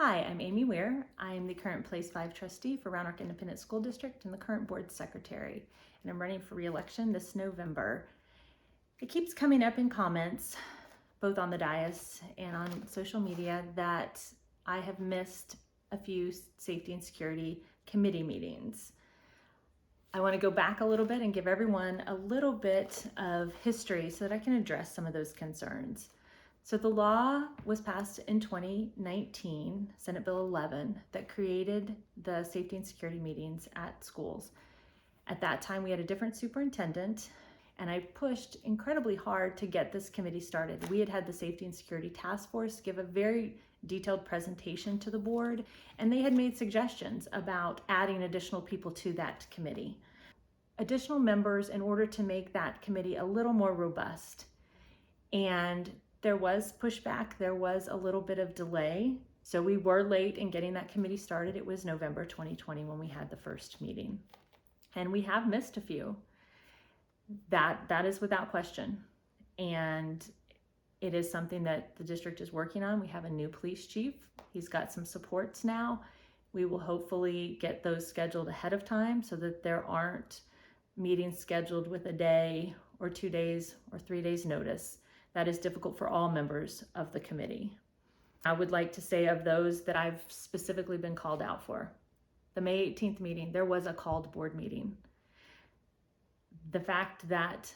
Hi, I'm Amy Weir. I am the current Place 5 trustee for Round Rock Independent School District and the current board secretary, and I'm running for re-election this November. It keeps coming up in comments, both on the dais and on social media, that I have missed a few safety and security committee meetings. I want to go back a little bit and give everyone a little bit of history so that I can address some of those concerns. So the law was passed in 2019, Senate Bill 11, that created the safety and security meetings at schools. At that time, we had a different superintendent, and I pushed incredibly hard to get this committee started. We had the Safety and Security Task Force give a very detailed presentation to the board, and they had made suggestions about adding additional people to that committee. Additional members in order to make that committee a little more robust. And there was pushback, there was a little bit of delay. So we were late in getting that committee started. It was November 2020 when we had the first meeting. And we have missed a few. That is without question. And it is something that the district is working on. We have a new police chief. He's got some supports now. We will hopefully get those scheduled ahead of time so that there aren't meetings scheduled with a day or 2 days or 3 days notice. That is difficult for all members of the committee. I would like to say of those that I've specifically been called out for. The May 18th meeting, there was a called board meeting. The fact that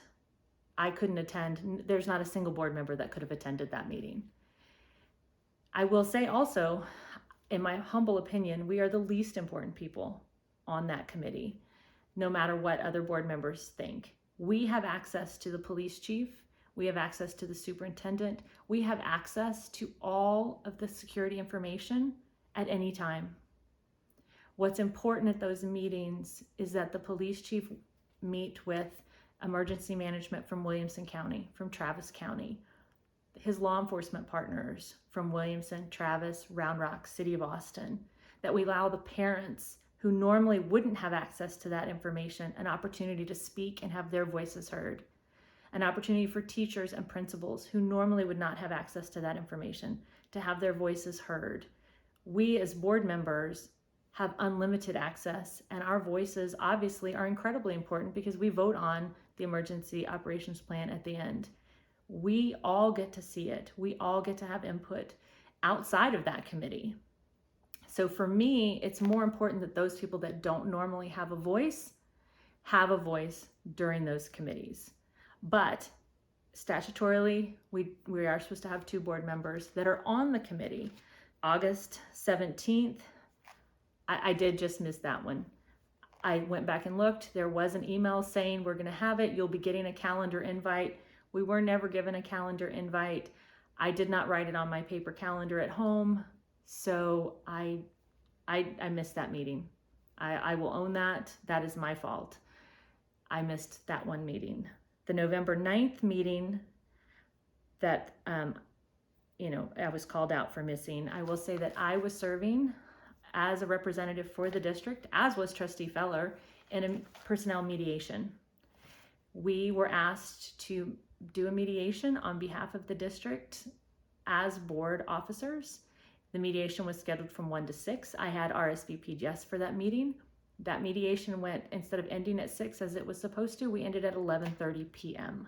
I couldn't attend, there's not a single board member that could have attended that meeting. I will say also, in my humble opinion, we are the least important people on that committee, no matter what other board members think. We have access to the police chief. We have access to the superintendent. We have access to all of the security information at any time. What's important at those meetings is that the police chief meet with emergency management from Williamson County, from Travis County, his law enforcement partners from Williamson, Travis, Round Rock, City of Austin, that we allow the parents who normally wouldn't have access to that information an opportunity to speak and have their voices heard. An opportunity for teachers and principals who normally would not have access to that information to have their voices heard. We as board members have unlimited access, and our voices obviously are incredibly important because we vote on the emergency operations plan at the end. We all get to see it. We all get to have input outside of that committee. So for me, it's more important that those people that don't normally have a voice during those committees. But statutorily, we are supposed to have 2 board members that are on the committee. August 17th, I did just miss that one. I went back and looked. There was an email saying we're going to have it. You'll be getting a calendar invite. We were never given a calendar invite. I did not write it on my paper calendar at home, so I missed that meeting. I will own that. That is my fault. I missed that one meeting. The November 9th meeting that, I was called out for missing. I will say that I was serving as a representative for the district, as was Trustee Feller, in a personnel mediation. We were asked to do a mediation on behalf of the district as board officers. The mediation was scheduled from 1 to 6. I had RSVP'd yes for that meeting. That mediation went, instead of ending at 6 as it was supposed to, we ended at 11:30 p.m.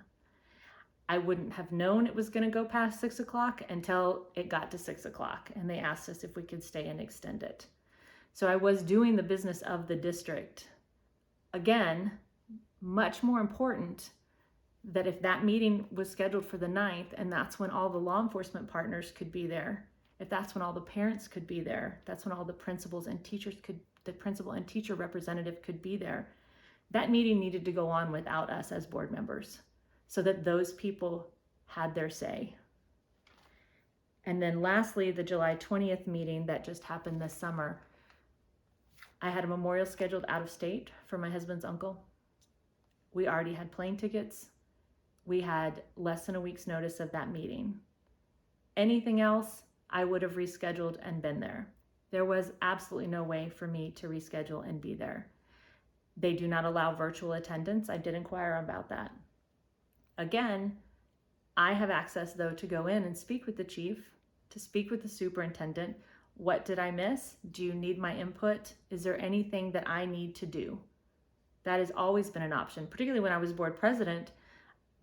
I wouldn't have known it was going to go past 6 o'clock until it got to 6 o'clock, and they asked us if we could stay and extend it. So I was doing the business of the district. Again, much more important that if that meeting was scheduled for the 9th, and that's when all the law enforcement partners could be there, if that's when all the parents could be there, that's when all the principals and teachers the principal and teacher representative could be there. That meeting needed to go on without us as board members so that those people had their say. And then lastly, the July 20th meeting that just happened this summer, I had a memorial scheduled out of state for my husband's uncle. We already had plane tickets. We had less than a week's notice of that meeting. Anything else, I would have rescheduled and been there. There was absolutely no way for me to reschedule and be there. They do not allow virtual attendance. I did inquire about that. Again, I have access though to go in and speak with the chief, to speak with the superintendent, What did I miss? Do you need my input? Is there anything that I need to do? That has always been an option. Particularly when I was board president,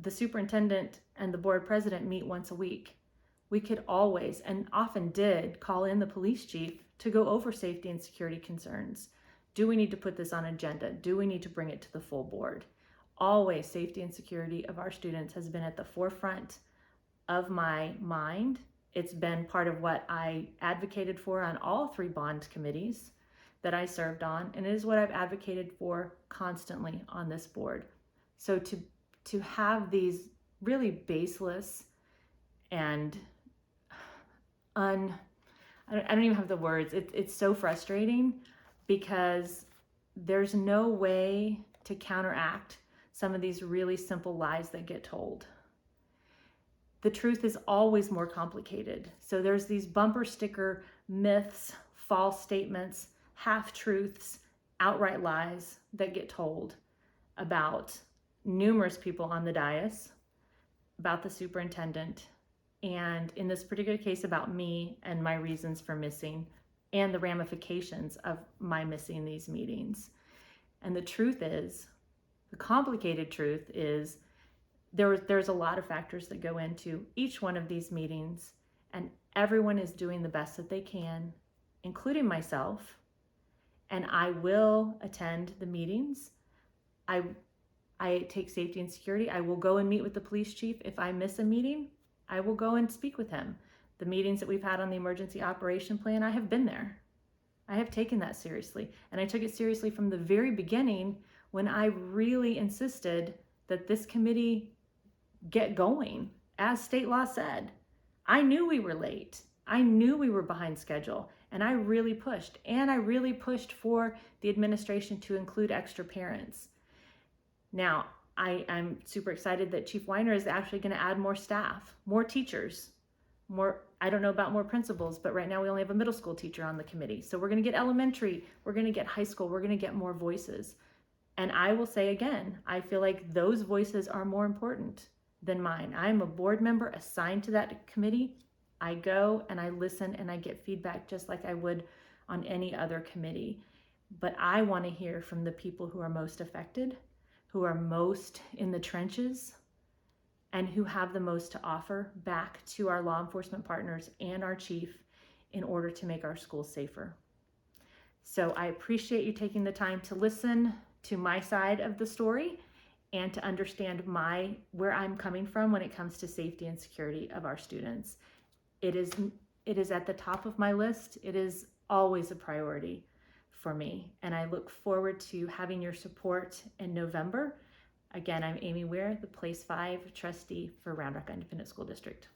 the superintendent and the board president meet once a week. We could always, and often did, call in the police chief to go over safety and security concerns. Do we need to put this on agenda? Do we need to bring it to the full board? Always, safety and security of our students has been at the forefront of my mind. It's been part of what I advocated for on all 3 bond committees that I served on, and it is what I've advocated for constantly on this board. So to have these really baseless and I don't even have the words. It's so frustrating because there's no way to counteract some of these really simple lies that get told. The truth is always more complicated. So there's these bumper sticker myths, false statements, half-truths, outright lies that get told about numerous people on the dais, about the superintendent, and in this particular case about me and my reasons for missing and the ramifications of my missing these meetings. And the truth is, the complicated truth is, there's a lot of factors that go into each one of these meetings, and everyone is doing the best that they can, including myself, and I will attend the meetings. I take safety and security. I will go and meet with the police chief. If I miss a meeting, I will go and speak with him. The meetings that we've had on the emergency operation plan, I have been there. I have taken that seriously, and I took it seriously from the very beginning when I really insisted that this committee get going, as state law said. I knew we were late. I knew we were behind schedule, and I really pushed. And I really pushed for the administration to include extra parents. Now, I'm super excited that Chief Weiner is actually going to add more staff, more teachers, I don't know about more principals, but right now we only have a middle school teacher on the committee. So we're going to get elementary, we're going to get high school, we're going to get more voices. And I will say again, I feel like those voices are more important than mine. I'm a board member assigned to that committee. I go and I listen and I get feedback just like I would on any other committee. But I want to hear from the people who are most affected, who are most in the trenches, and who have the most to offer back to our law enforcement partners and our chief in order to make our schools safer. So I appreciate you taking the time to listen to my side of the story and to understand where I'm coming from when it comes to safety and security of our students. It is at the top of my list. It is always a priority for me, and I look forward to having your support in November. Again, I'm Amy Ware, the Place 5 trustee for Round Rock Independent School District.